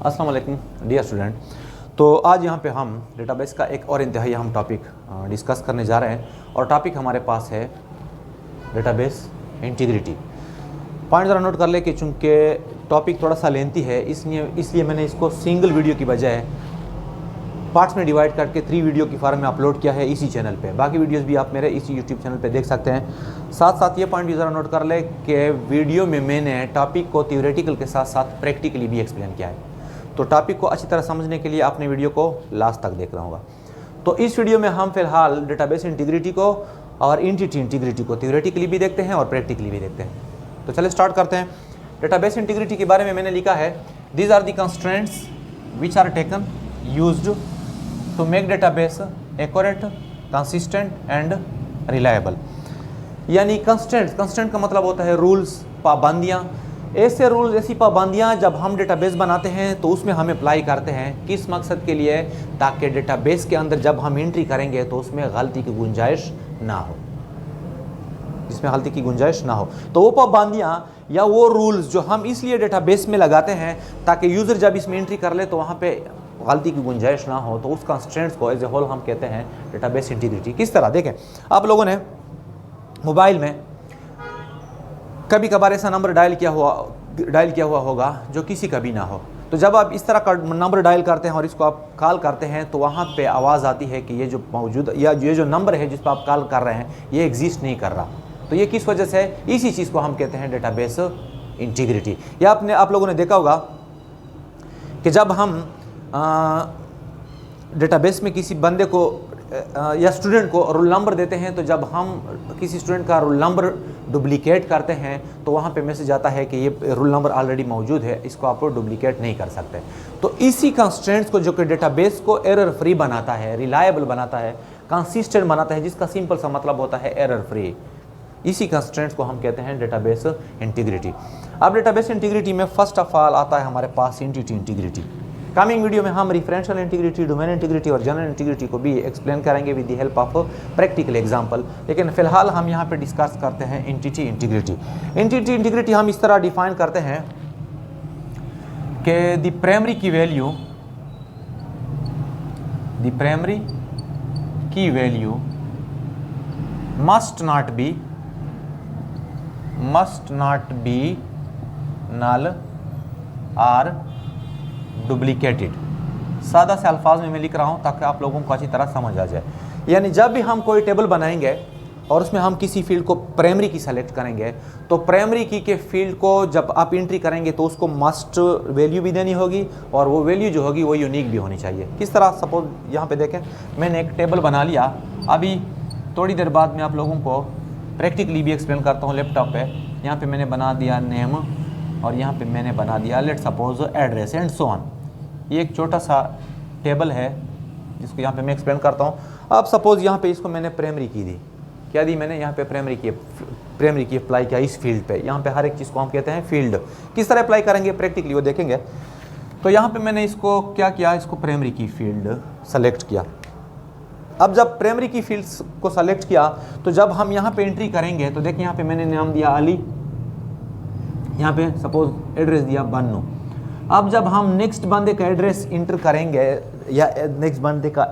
अस्सलाम वालेकुम dear student. तो आज यहाँ पे हम डेटाबेस का एक और इंतहाई अहम टॉपिक डिस्कस करने जा रहे हैं और टॉपिक हमारे पास है डेटाबेस इंटीग्रिटी। पॉइंट ज़रा नोट कर ले कि चूँकि टॉपिक थोड़ा सा लेंथी है इसलिए मैंने इसको सिंगल वीडियो की बजाय पार्ट्स में डिवाइड करके 3 वीडियो की फॉर्म में अपलोड किया है इसी चैनल पे। बाकी वीडियोस भी आप मेरे इसी यूट्यूब चैनल पे देख सकते हैं। साथ साथ ये पॉइंट भी ज़रा नोट कर ले कि वीडियो में मैंने टॉपिक को थ्योरेटिकल के साथ साथ प्रैक्टिकली भी एक्सप्लेन किया है। तो टॉपिक को अच्छी तरह समझने के लिए आपने वीडियो को लास्ट तक देखना होगा। तो इस वीडियो में हम फिलहाल डेटाबेस इंटीग्रिटी को और एंटिटी इंटीग्रिटी को थ्योरेटिकली भी देखते हैं और प्रैक्टिकली भी देखते हैं। तो चलिए स्टार्ट करते हैं। डेटाबेस इंटीग्रिटी के बारे में मैंने लिखा है, these are the constraints which are taken used to make database accurate, consistent and reliable। यानी कंस्टेंट का मतलब होता है रूल्स, पाबंदियाँ। ऐसे रूल्स, ऐसी पाबंदियाँ जब हम डेटाबेस बनाते हैं तो उसमें हम अप्लाई करते हैं किस मकसद के लिए, ताकि डेटाबेस के अंदर जब हम एंट्री करेंगे तो उसमें गलती की गुंजाइश ना हो, जिसमें गलती की गुंजाइश ना हो। तो वो पाबंदियाँ या वो रूल्स जो हम इसलिए डेटाबेस में लगाते हैं ताकि यूज़र जब इसमें एंट्री कर ले तो वहाँ पे गलती की गुंजाइश ना हो, तो उस कंस्ट्रेंट्स को एज ए होल हम कहते हैं डेटाबेस इंटीग्रिटी। किस तरह देखें, आप लोगों ने मोबाइल में कभी कभार ऐसा नंबर डायल किया हुआ होगा जो किसी का भी ना हो। तो जब आप इस तरह का नंबर डायल करते हैं और इसको आप कॉल करते हैं तो वहाँ पे आवाज़ आती है कि ये जो मौजूद या ये जो नंबर है जिस पर आप कॉल कर रहे हैं ये एग्जिस्ट नहीं कर रहा। तो ये किस वजह से है? इसी चीज़ को हम कहते हैं डेटाबेस इंटीग्रिटी। या आप लोगों ने देखा होगा कि जब हम डेटाबेस में किसी बंदे को या स्टूडेंट को रोल नंबर देते हैं, तो जब हम किसी स्टूडेंट का रोल नंबर डुप्लीकेट करते हैं तो वहाँ पे मैसेज आता है कि ये रोल नंबर ऑलरेडी मौजूद है, इसको आप डुप्लीकेट नहीं कर सकते। तो इसी कंस्ट्रेंट्स को जो कि डेटाबेस को एरर फ्री बनाता है, रिलायबल बनाता है, कंसिस्टेंट बनाता है, जिसका सिंपल सा मतलब होता है एरर फ्री, इसी कंस्ट्रेंट्स को हम कहते हैं डेटाबेस इंटीग्रिटी। अब डेटाबेस इंटीग्रिटी में फर्स्ट ऑफ ऑल आता है हमारे पास एंटिटी इंटीग्रिटी। कमिंग वीडियो में हम रेफरेंशियल इंटीग्रिटी, डोमेन इंटीग्रिटी और जनरल इंटीग्रिटी को भी एक्सप्लेन करेंगे with the help of practical example. लेकिन फिलहाल हम यहाँ पे डिस्कस करते हैं एंटिटी इंटीग्रिटी। एंटिटी इंटीग्रिटी हम इस तरह डिफाइन करते हैं कि the primary key value must not be null और डुप्लीकेटेड। सादा से अल्फाज में मैं लिख रहा हूँ ताकि आप लोगों को अच्छी तरह समझ आ जाए। यानी जब भी हम कोई टेबल बनाएंगे और उसमें हम किसी फील्ड को प्राइमरी की सेलेक्ट करेंगे तो प्राइमरी की के फील्ड को जब आप एंट्री करेंगे तो उसको मस्ट वैल्यू भी देनी होगी और वो वैल्यू जो होगी वो यूनिक भी होनी चाहिए। किस तरह, सपोज यहाँ पे देखें, मैंने एक टेबल बना लिया। अभी थोड़ी देर बाद मैं आप लोगों को प्रैक्टिकली भी एक्सप्लेन करता हूँ लैपटॉप पे। यहाँ पे मैंने बना दिया नेम और यहाँ पे मैंने बना दिया let suppose address and so on. ये एक छोटा सा टेबल है जिसको यहाँ पे मैं एक्सप्लेन करता हूँ। अब सपोज यहाँ पे इसको मैंने प्राइमरी की दी, क्या दी मैंने यहाँ पे प्राइमरी की अप्लाई किया इस फील्ड पे। यहाँ पे हर एक चीज़ को हम कहते हैं फील्ड। किस तरह अप्लाई करेंगे प्रैक्टिकली वो देखेंगे। तो यहाँ पे मैंने इसको क्या किया, इसको प्राइमरी की फील्ड सेलेक्ट किया। अब जब प्राइमरी की फील्ड को सेलेक्ट किया तो जब हम यहाँ पे एंट्री करेंगे तो देखिए यहाँ पे मैंने नाम दिया अली, यहाँ पे सपोज एड्रेस दिया बन्नू। अब जब हम नेक्स्ट बंदे का एड्रेस इंटर करेंगे या नेक्स्ट बंदे का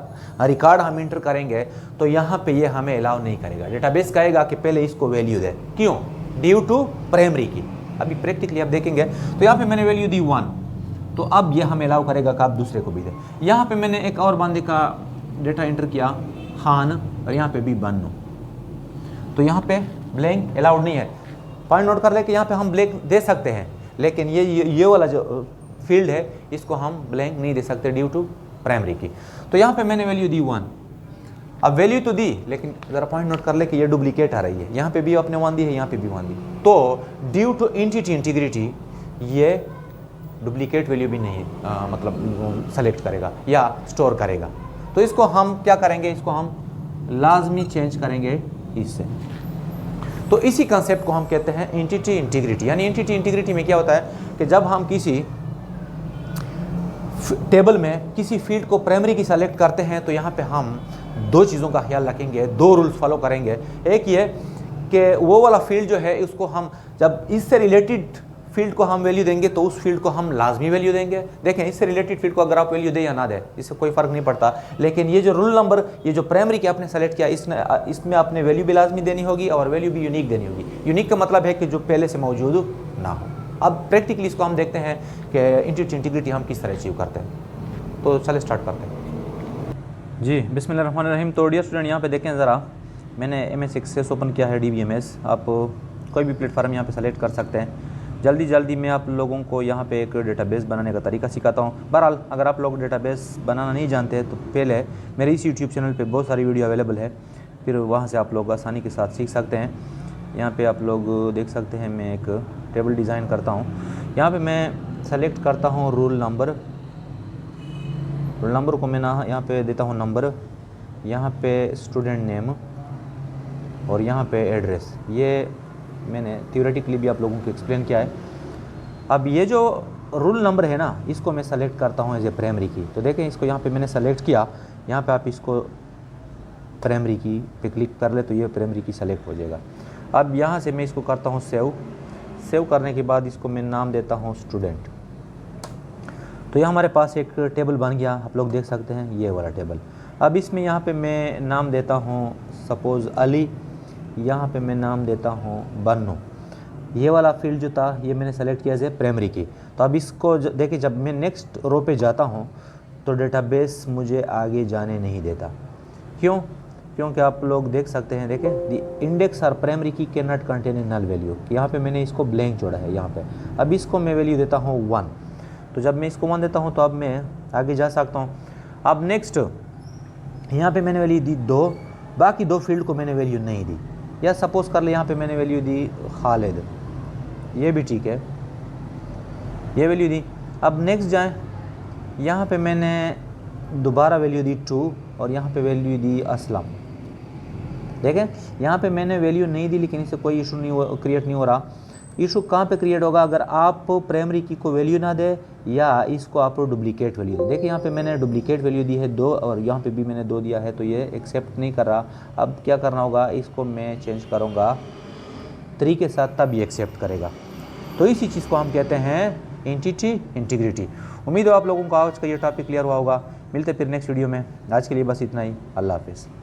रिकॉर्ड हम इंटर करेंगे तो यहाँ पे ये हमें अलाउ नहीं करेगा। डेटाबेस कहेगा कि पहले इसको वैल्यू दे। क्यों? ड्यू टू प्राइमरी की। अभी प्रैक्टिकली आप देखेंगे तो यहाँ पे मैंने वैल्यू दी 1, तो अब ये हमें अलाउ करेगा कि आप दूसरे को भी दें। यहाँ पे मैंने एक और बंदे का डेटा इंटर किया खान और यहाँ पे भी बन्नू, तो यहाँ पे ब्लैंक अलाउड नहीं है। पॉइंट नोट कर ले कि यहाँ पे हम ब्लैंक दे सकते हैं, लेकिन ये वाला जो फील्ड है इसको हम ब्लैंक नहीं दे सकते ड्यू टू प्राइमरी की। तो यहाँ पे मैंने वैल्यू दी 1। अब वैल्यू तो दी, लेकिन ज़रा पॉइंट नोट कर ले कि ये डुप्लीकेट आ रही है। यहाँ पे भी आपने 1 दी है, यहाँ पे भी 1 दी। तो ड्यू टू एंटिटी इंटीग्रिटी ये डुप्लीकेट वैल्यू भी नहीं मतलब सेलेक्ट करेगा या स्टोर करेगा। तो इसको हम क्या करेंगे, इसको हम लाजमी चेंज करेंगे इससे। तो इसी कंसेप्ट को हम कहते हैं एंटिटी इंटीग्रिटी। यानी एंटिटी इंटीग्रिटी में क्या होता है कि जब हम किसी टेबल में किसी फील्ड को प्राइमरी की सेलेक्ट करते हैं तो यहाँ पे हम 2 चीज़ों का ख्याल रखेंगे, 2 रूल्स फॉलो करेंगे। एक ये कि वो वाला फील्ड जो है उसको हम जब इससे रिलेटेड फील्ड को हम वैल्यू देंगे तो उस फील्ड को हम लाजमी वैल्यू देंगे। देखें इससे रिलेटेड फील्ड को अगर आप वैल्यू दें या ना दें इससे कोई फ़र्क नहीं पड़ता, लेकिन ये जो रूल नंबर, ये जो प्राइमरी की आपने सेलेक्ट किया, इसमें आपने वैल्यू भी लाजमी देनी होगी और वैल्यू भी यूनिक देनी होगी। यूनिक का मतलब है कि जो पहले से मौजूद ना हो। अब प्रैक्टिकली इसको हम देखते हैं कि इंटीग्रिटी हम किस तरह अचीव करते हैं। तो चले स्टार्ट करते हैं जी। बिस्मिल्लाहिर्रहमानिर्रहीम। तो डियर स्टूडेंट यहाँ पे देखें ज़रा, मैंने MS एक्सेस ओपन किया है, DBMS। आप कोई भी प्लेटफार्म यहाँ पे सेलेक्ट कर सकते हैं। जल्दी मैं आप लोगों को यहाँ पे एक डेटाबेस बनाने का तरीका सिखाता हूँ। बहरहाल अगर आप लोग डेटाबेस बनाना नहीं जानते हैं तो पहले मेरे इस YouTube चैनल पे बहुत सारी वीडियो अवेलेबल है, फिर वहाँ से आप लोग आसानी के साथ सीख सकते हैं। यहाँ पे आप लोग देख सकते हैं मैं एक टेबल डिज़ाइन करता हूँ। यहाँ पे मैं सेलेक्ट करता हूँ रोल नंबर को मैं यहाँ पे देता हूँ नंबर, यहाँ पे स्टूडेंट नेम और यहाँ पे एड्रेस। ये मैंने थियोरेटिकली भी आप लोगों को एक्सप्लेन किया है। अब ये जो रूल नंबर है ना, इसको मैं सेलेक्ट करता हूँ एज ए प्राइमरी की। तो देखें इसको यहाँ पे मैंने सेलेक्ट किया, यहाँ पे आप इसको प्राइमरी की पे क्लिक कर ले तो ये प्राइमरी की सेलेक्ट हो जाएगा। अब यहाँ से मैं इसको करता हूँ सेव करने के बाद इसको मैं नाम देता हूँ स्टूडेंट। तो यह हमारे पास एक टेबल बन गया, आप लोग देख सकते हैं ये वाला टेबल। अब इसमें यहाँ पे मैं नाम देता हूँ सपोज़ अली, यहाँ पे मैं नाम देता हूँ बन्नू। ये वाला फील्ड जो था ये मैंने सेलेक्ट किया है प्राइमरी की। तो अब इसको देखिए, जब मैं नेक्स्ट रो पे जाता हूँ तो डेटाबेस मुझे आगे जाने नहीं देता। क्यों? क्योंकि आप लोग देख सकते हैं, देखें द इंडेक्स और primary key can not contain a null value. यहाँ पे मैंने इसको ब्लैंक जोड़ा है यहाँ पे। अब इसको मैं वैल्यू देता हूँ 1। तो जब मैं इसको 1 देता हूँ तो अब मैं आगे जा सकता हूँ। अब नेक्स्ट यहाँ पे मैंने वैल्यू दी 2, बाकी 2 फील्ड को मैंने वैल्यू नहीं दी। या सपोज़ कर ले यहाँ पे मैंने वैल्यू दी खालिद, ये भी ठीक है, ये वैल्यू दी। अब नेक्स्ट जाएं, यहाँ पे मैंने दोबारा वैल्यू दी 2 और यहाँ पे वैल्यू दी असलम। देखें यहाँ पे मैंने वैल्यू नहीं दी, लेकिन इससे कोई इशू नहीं क्रिएट नहीं हो रहा। इशू कहाँ पे क्रिएट होगा? अगर आप प्राइमरी की को वैल्यू ना दे या इसको आप डुप्लीकेट वैल्यू दे। देखिए यहाँ पे मैंने डुप्लीकेट वैल्यू दी है 2 और यहाँ पे भी मैंने 2 दिया है, तो ये एक्सेप्ट नहीं कर रहा। अब क्या करना होगा, इसको मैं चेंज करूँगा 3 के साथ, तब ये एक्सेप्ट करेगा। तो इसी चीज़ को हम कहते हैं इंटीग्रिटी। उम्मीद है आप लोगों को आज का ये टॉपिक क्लियर हुआ होगा। मिलते फिर नेक्स्ट वीडियो में। आज के लिए बस इतना ही। अल्लाह हाफिज़।